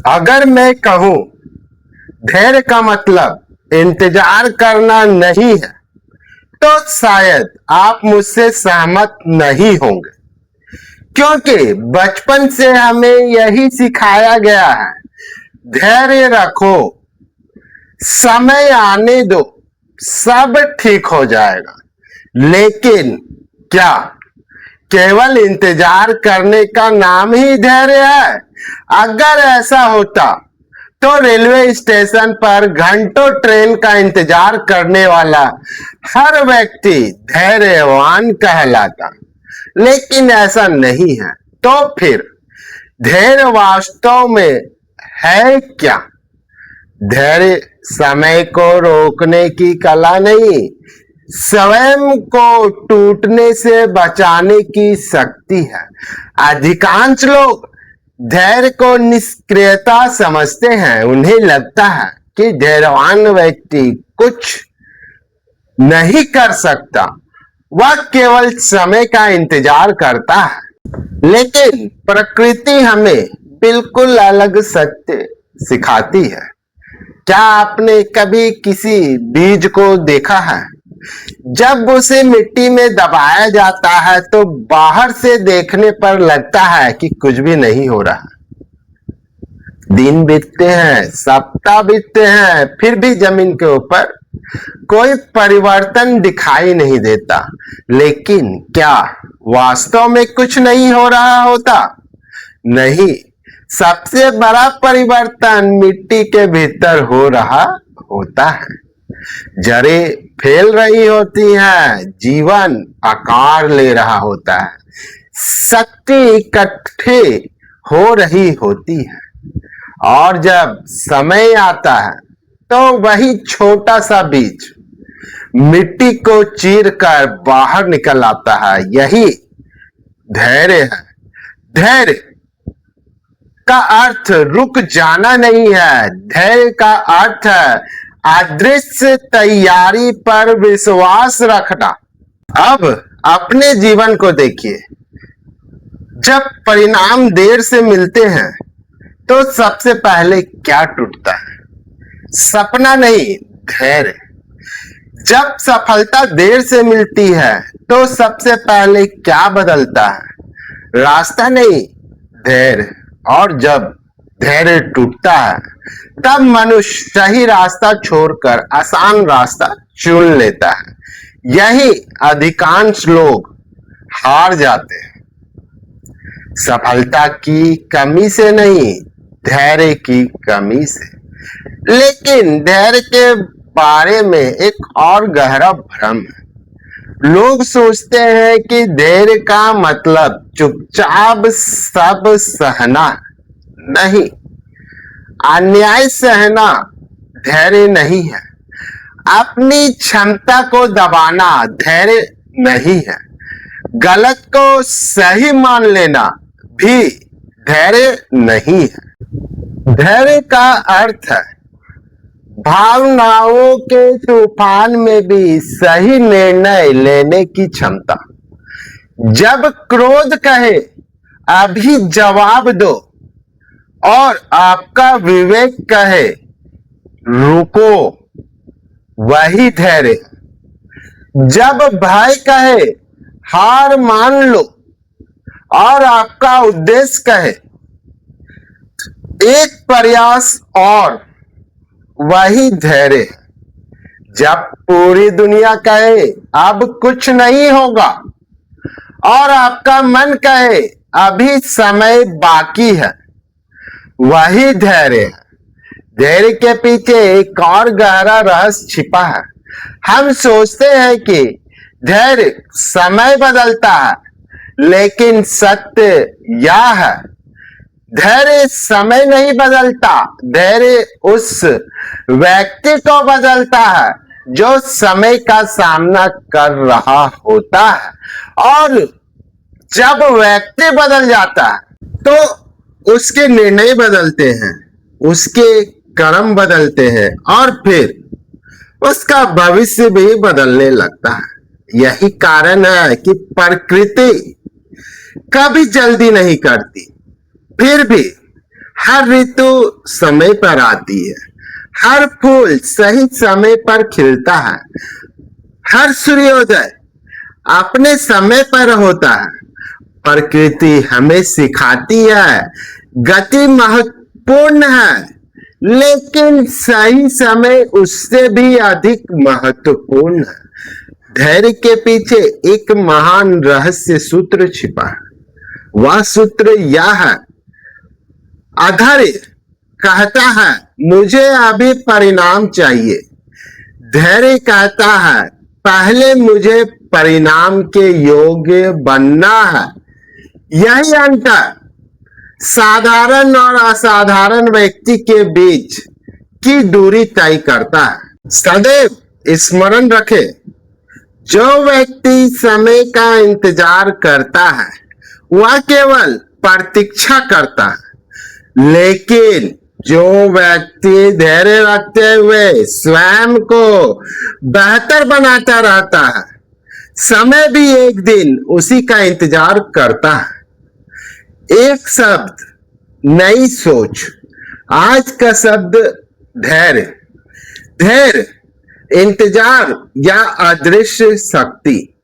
अगर मैं कहूं धैर्य का मतलब इंतजार करना नहीं है तो शायद आप मुझसे सहमत नहीं होंगे, क्योंकि बचपन से हमें यही सिखाया गया है, धैर्य रखो, समय आने दो, सब ठीक हो जाएगा। लेकिन क्या केवल इंतजार करने का नाम ही धैर्य है? अगर ऐसा होता तो रेलवे स्टेशन पर घंटों ट्रेन का इंतजार करने वाला हर व्यक्ति धैर्यवान कहलाता। लेकिन ऐसा नहीं है। तो फिर धैर्य वास्तव में है क्या? धैर्य समय को रोकने की कला नहीं, स्वयं को टूटने से बचाने की शक्ति है। अधिकांश लोग धैर्य को निष्क्रियता समझते हैं। उन्हें लगता है कि धैर्यवान व्यक्ति कुछ नहीं कर सकता, वह केवल समय का इंतजार करता है। लेकिन प्रकृति हमें बिल्कुल अलग सत्य सिखाती है। क्या आपने कभी किसी बीज को देखा है? जब उसे मिट्टी में दबाया जाता है तो बाहर से देखने पर लगता है कि कुछ भी नहीं हो रहा। दिन बीतते हैं, सप्ताह बीतते हैं, फिर भी जमीन के ऊपर कोई परिवर्तन दिखाई नहीं देता। लेकिन क्या वास्तव में कुछ नहीं हो रहा होता? नहीं, सबसे बड़ा परिवर्तन मिट्टी के भीतर हो रहा होता है। जड़ें फैल रही होती हैं, जीवन आकार ले रहा होता है, शक्ति इकट्ठे हो रही होती है। और जब समय आता है तो वही छोटा सा बीज मिट्टी को चीर कर बाहर निकल आता है। यही धैर्य है। धैर्य का अर्थ रुक जाना नहीं है। धैर्य का अर्थ है अदृश्य तैयारी पर विश्वास रखना। अब अपने जीवन को देखिए। जब परिणाम देर से मिलते हैं तो सबसे पहले क्या टूटता है? सपना नहीं, धैर्य। जब सफलता देर से मिलती है तो सबसे पहले क्या बदलता है? रास्ता नहीं, धैर्य। और जब धैर्य टूटता है तब मनुष्य सही रास्ता छोड़कर आसान रास्ता चुन लेता है। यही अधिकांश लोग हार जाते हैं। सफलता की कमी से नहीं, धैर्य की कमी से। लेकिन धैर्य के बारे में एक और गहरा भ्रम है। लोग सोचते हैं कि धैर्य का मतलब चुपचाप सब सहना। नहीं, अन्याय सहना धैर्य नहीं है। अपनी क्षमता को दबाना धैर्य नहीं है। गलत को सही मान लेना भी धैर्य नहीं है। धैर्य का अर्थ है भावनाओं के तूफान में भी सही निर्णय लेने की क्षमता। जब क्रोध कहे अभी जवाब दो और आपका विवेक कहे रुको, वही धैर्य। जब भय कहे हार मान लो और आपका उद्देश्य कहे एक प्रयास और, वही धैर्य। जब पूरी दुनिया कहे अब कुछ नहीं होगा और आपका मन कहे अभी समय बाकी है, वही धैर्य है। धैर्य के पीछे एक और गहरा रहस्य छिपा है। हम सोचते हैं कि धैर्य समय बदलता है, लेकिन सत्य यह है धैर्य समय नहीं बदलता। धैर्य उस व्यक्ति को बदलता है जो समय का सामना कर रहा होता है। और जब व्यक्ति बदल जाता है तो उसके निर्णय बदलते हैं, उसके कर्म बदलते हैं और फिर उसका भविष्य भी बदलने लगता है। यही कारण है कि प्रकृति कभी जल्दी नहीं करती, फिर भी हर ऋतु समय पर आती है, हर फूल सही समय पर खिलता है, हर सूर्योदय अपने समय पर होता है। प्रकृति हमें सिखाती है गति महत्वपूर्ण है, लेकिन सही समय उससे भी अधिक महत्वपूर्ण है। धैर्य के पीछे एक महान रहस्य सूत्र छिपा है। वह सूत्र यह है, अधैर्य कहता है मुझे अभी परिणाम चाहिए, धैर्य कहता है पहले मुझे परिणाम के योग्य बनना है। यही अंतर साधारण और असाधारण व्यक्ति के बीच की दूरी तय करता है। सदैव स्मरण रखे, जो व्यक्ति समय का इंतजार करता है वह केवल प्रतीक्षा करता है, लेकिन जो व्यक्ति धैर्य रखते हुए स्वयं को बेहतर बनाता रहता है, समय भी एक दिन उसी का इंतजार करता है। एक शब्द, नई सोच। आज का शब्द धैर्य। धैर्य, इंतजार या अदृश्य शक्ति।